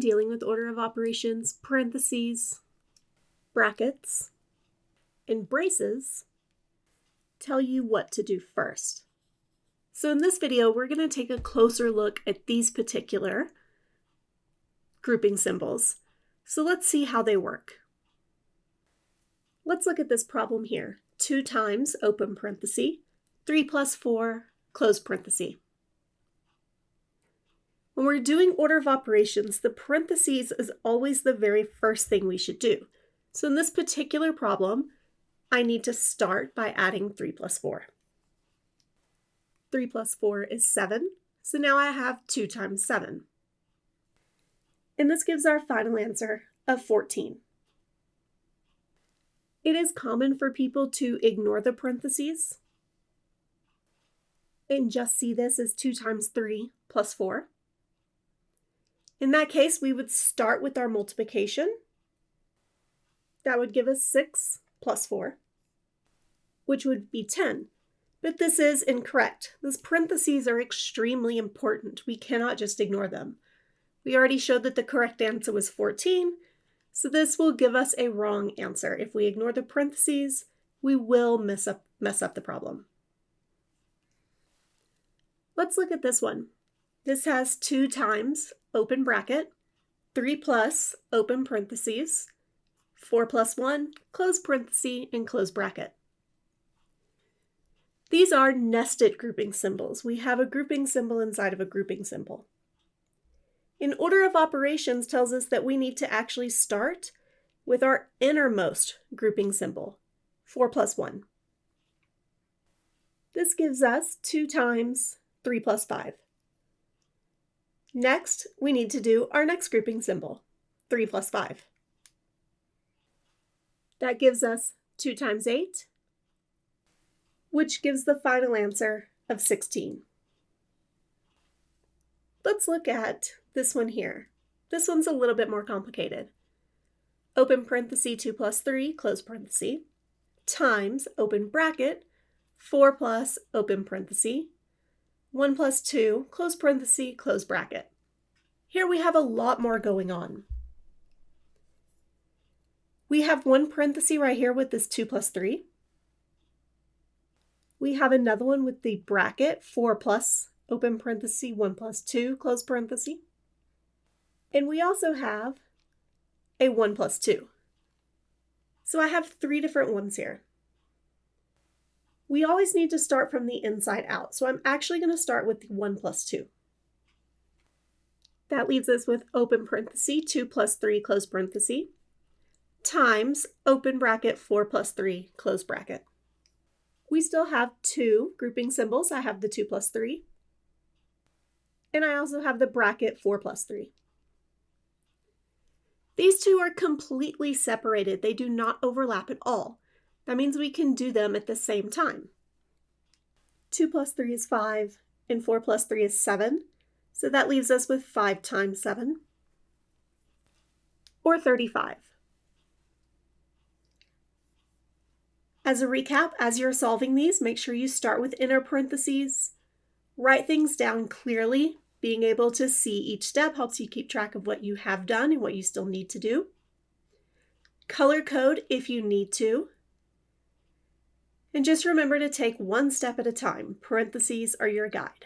dealing with order of operations, parentheses, brackets, and braces tell you what to do first. So in this video, we're going to take a closer look at these particular grouping symbols. So let's see how they work. Let's look at this problem here. 2 times, open parenthesis, 3 plus 4, close parenthesis. When we're doing order of operations, the parentheses is always the very first thing we should do. So in this particular problem, I need to start by adding 3 plus 4. 3 plus 4 is 7, so now I have 2 times 7. And this gives our final answer of 14. It is common for people to ignore the parentheses and just see this as 2 times 3 plus 4. In that case, we would start with our multiplication. That would give us 6 plus 4, which would be 10. But this is incorrect. Those parentheses are extremely important. We cannot just ignore them. We already showed that the correct answer was 14, so this will give us a wrong answer. If we ignore the parentheses, we will mess up the problem. Let's look at this one. This has 2 times, open bracket, 3 plus, open parentheses, 4 plus 1, close parenthesis, and close bracket. These are nested grouping symbols. We have a grouping symbol inside of a grouping symbol. In order of operations tells us that we need to actually start with our innermost grouping symbol, 4 plus 1. This gives us 2 times 3 plus 5. Next, we need to do our next grouping symbol, 3 plus 5. That gives us 2 times 8, which gives the final answer of 16. Let's look at this one here. This one's a little bit more complicated. Open parenthesis 2 plus 3, close parenthesis, times, open bracket, 4 plus, open parenthesis, 1 plus 2, close parenthesis, close bracket. Here we have a lot more going on. We have one parenthesis right here with this 2 plus 3. We have another one with the bracket, 4 plus, open parenthesis, 1 plus 2, close parenthesis. And we also have a 1 plus 2. So I have 3 different ones here. We always need to start from the inside out, so I'm actually going to start with the 1 plus 2. That leaves us with open parenthesis, 2 plus 3, close parenthesis, times, open bracket, 4 plus 3, close bracket. We still have 2 grouping symbols. I have the 2 plus 3, and I also have the bracket 4 plus 3. These two are completely separated. They do not overlap at all. That means we can do them at the same time. 2 plus 3 is 5, and 4 plus 3 is 7. So that leaves us with 5 times 7, or 35. As a recap, as you're solving these, make sure you start with inner parentheses. Write things down clearly. Being able to see each step helps you keep track of what you have done and what you still need to do. Color code if you need to. And just remember to take one step at a time. Parentheses are your guide.